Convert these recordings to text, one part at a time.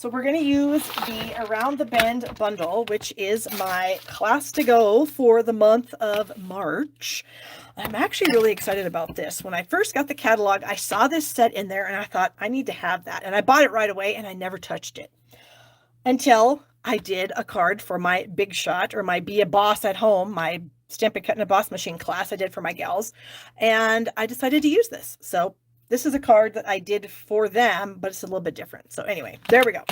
So we're going to use the Around the Bend bundle, which is my class to go for the month of March. I'm actually really excited about this. When I first got the catalog, I saw this set in there and I thought, I need to have that. And I bought it right away and I never touched it until I did a card for my Big Shot, or my Be a Boss at Home, my Stampin' Cut in a Boss Machine class I did for my gals. And I decided to use this. So this is a card that I did for them, but it's a little bit different. So anyway, there we go.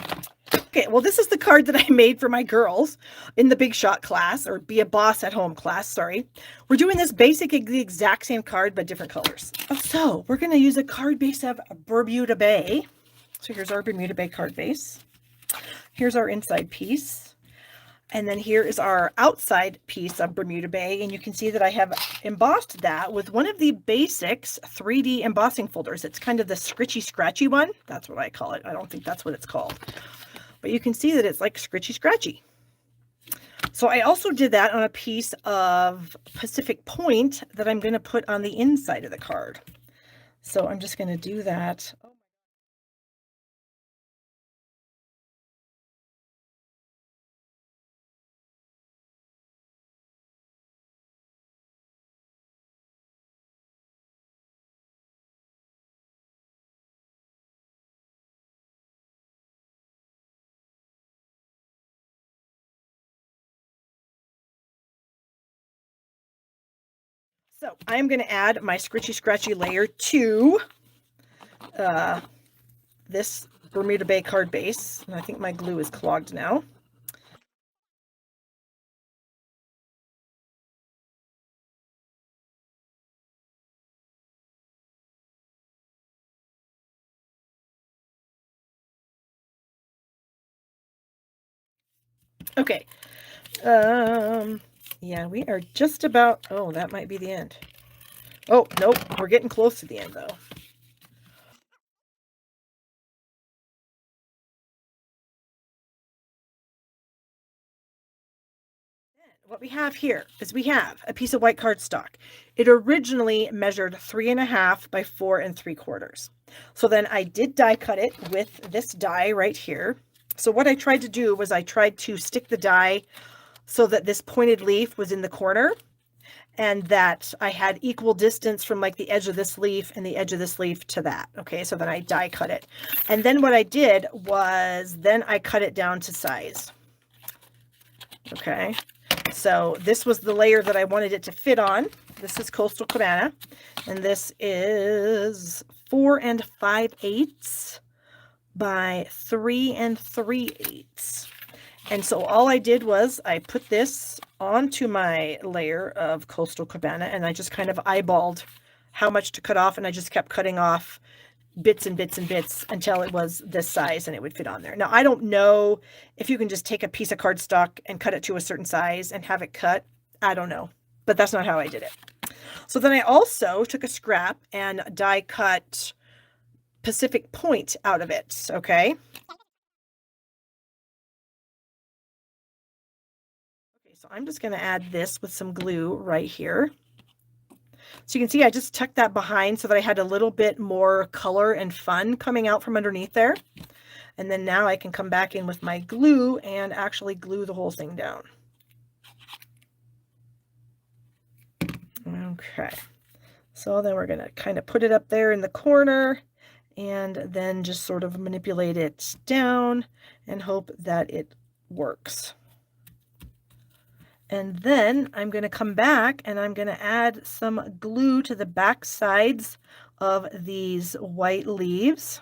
Okay, well, this is the card that I made for my girls in the Big Shot class, or Be a Boss at Home class, sorry. We're doing this the exact same card, but different colors. So we're going to use a card base of Bermuda Bay. So here's our Bermuda Bay card base. Here's our inside piece. And then here is our outside piece of Bermuda Bay. And you can see that I have embossed that with one of the basics 3D embossing folders. It's kind of the scritchy scratchy one. That's what I call it. I don't think that's what it's called. But you can see that it's like scritchy scratchy. So I also did that on a piece of Pacific Point that I'm going to put on the inside of the card. So I'm just going to do that. So I'm going to add my scritchy scratchy layer to this Bermuda Bay card base. And I think my glue is clogged now. Okay. Yeah, we are just about, oh, that might be the end. Oh, nope, we're getting close to the end though. What we have here is we have a piece of white cardstock. It originally measured 3.5 by 4 3/4. So then I did die cut it with this die right here. So what I tried to do was I tried to stick the die so that this pointed leaf was in the corner, and that I had equal distance from like the edge of this leaf and the edge of this leaf to that. Okay, so then I die cut it. And then what I did was then I cut it down to size. Okay, so this was the layer that I wanted it to fit on. This is Coastal Cabana, and this is 4 5/8 by 3 3/8. And so all I did was I put this onto my layer of Coastal Cabana, and I just kind of eyeballed how much to cut off, and I just kept cutting off bits and bits and bits until it was this size and it would fit on there. Now, I don't know if you can just take a piece of cardstock and cut it to a certain size and have it cut. I don't know, but that's not how I did it. So then I also took a scrap and die cut Pacific Point out of it, okay? Okay, so I'm just going to add this with some glue right here. So you can see I just tucked that behind so that I had a little bit more color and fun coming out from underneath there. And then now I can come back in with my glue and actually glue the whole thing down. Okay, so then we're going to kind of put it up there in the corner and then just sort of manipulate it down and hope that it works. And then I'm going to come back and I'm going to add some glue to the back sides of these white leaves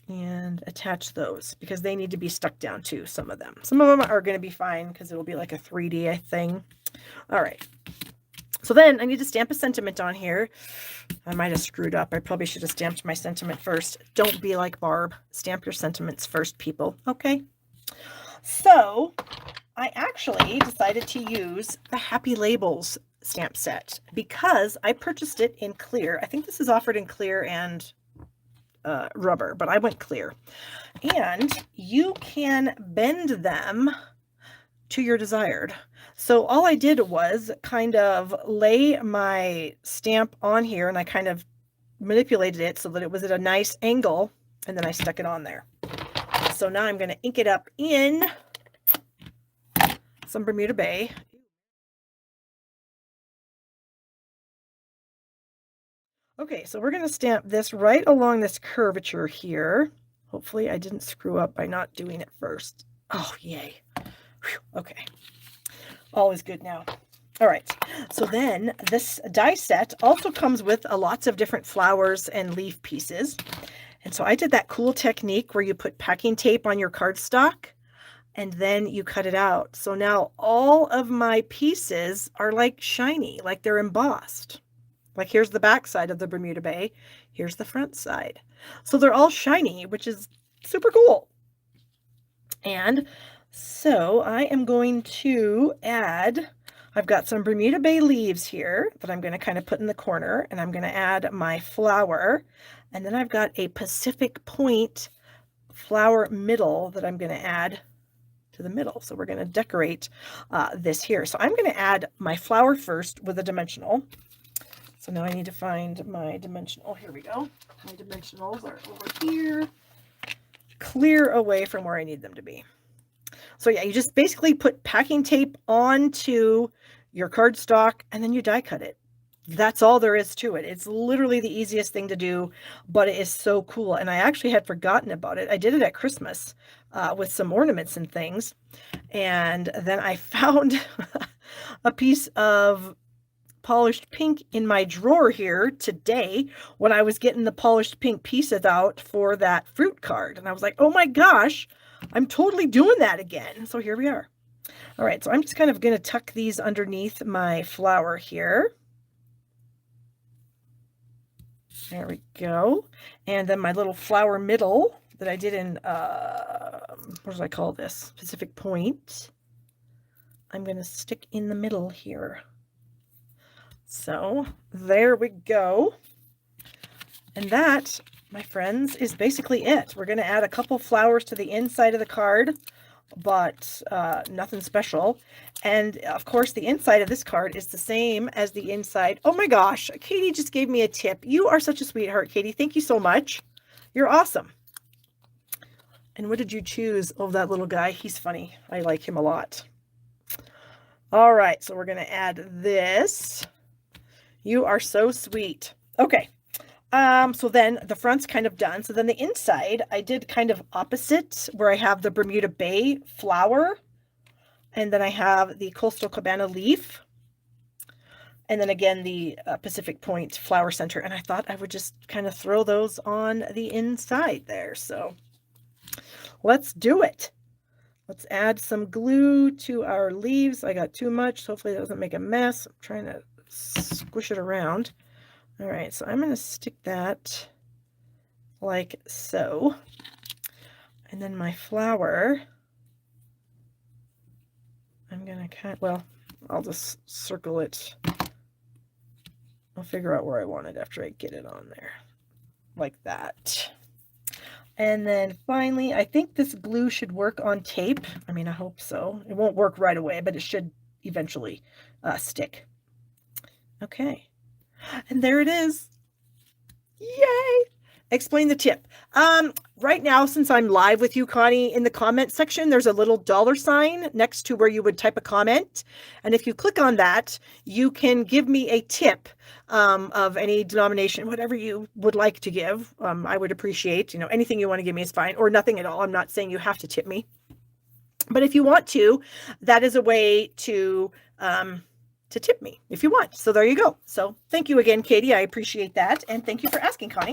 and attach those because they need to be stuck down too, some of them. Some of them are going to be fine because it'll be like a 3D thing. All right. So then I need to stamp a sentiment on here. I might have screwed up. I probably should have stamped my sentiment first. Don't be like Barb. Stamp your sentiments first, people. Okay. So I actually decided to use the Happy Labels stamp set because I purchased it in clear. I think this is offered in clear and rubber, but I went clear. And you can bend them to your desired. So all I did was kind of lay my stamp on here and I kind of manipulated it so that it was at a nice angle and then I stuck it on there. So now I'm going to ink it up in some Bermuda Bay. Okay, so we're going to stamp this right along this curvature here. Hopefully I didn't screw up by not doing it first. Oh, yay. Whew. Okay. All is good now. All right. So then this die set also comes with lots of different flowers and leaf pieces. And so I did that cool technique where you put packing tape on your cardstock and then you cut it out. So now all of my pieces are like shiny, like they're embossed. Like here's the back side of the Bermuda Bay. Here's the front side. So they're all shiny, which is super cool. And so I am going to add, I've got some Bermuda Bay leaves here that I'm going to kind of put in the corner, and I'm going to add my flower. And then I've got a Pacific Point flower middle that I'm going to add to the middle. So we're going to decorate this here. So I'm going to add my flower first with a dimensional. So now I need to find my dimensional. Here we go. My dimensionals are over here, clear away from where I need them to be. So yeah, you just basically put packing tape onto your cardstock and then you die cut it. That's all there is to it. It's literally the easiest thing to do, but it is so cool. And I actually had forgotten about it. I did it at Christmas with some ornaments and things. And then I found a piece of polished pink in my drawer here today when I was getting the polished pink pieces out for that fruit card. And I was like, oh my gosh, I'm totally doing that again. So here we are. All right, so I'm just kind of going to tuck these underneath my flower here. There we go. And then my little flower middle that I did in, what do I call this? Pacific Point. I'm going to stick in the middle here. So there we go. And that, my friends, is basically it. We're going to add a couple flowers to the inside of the card, but nothing special. And of course, the inside of this card is the same as the inside. Oh my gosh, Katie just gave me a tip. You are such a sweetheart, Katie. Thank you so much. You're awesome. And what did you choose? Oh, that little guy. He's funny. I like him a lot. All right, so we're going to add this. You are so sweet. Okay. So then the front's kind of done. So then the inside, I did kind of opposite, where I have the Bermuda Bay flower, and then I have the Coastal Cabana leaf, and then again the Pacific Point flower center. And I thought I would just kind of throw those on the inside there. So let's do it. Let's add some glue to our leaves. I got too much, so hopefully that doesn't make a mess. I'm trying to squish it around. All right, so I'm going to stick that like so. And then my flower, I'm going to kind of, well, I'll just circle it. I'll figure out where I want it after I get it on there, like that. And then finally, I think this glue should work on tape. I mean, I hope so. It won't work right away, but it should eventually stick. Okay. And there it is. Yay! Explain the tip. Right now, since I'm live with you, Connie, in the comment section, there's a little $sign next to where you would type a comment. And if you click on that, you can give me a tip of any denomination, whatever you would like to give. I would appreciate, anything you want to give me is fine, or nothing at all. I'm not saying you have to tip me. But if you want to, that is a way to tip me if you want. So there you go. So thank you again, Katie. I appreciate that. And thank you for asking, Connie.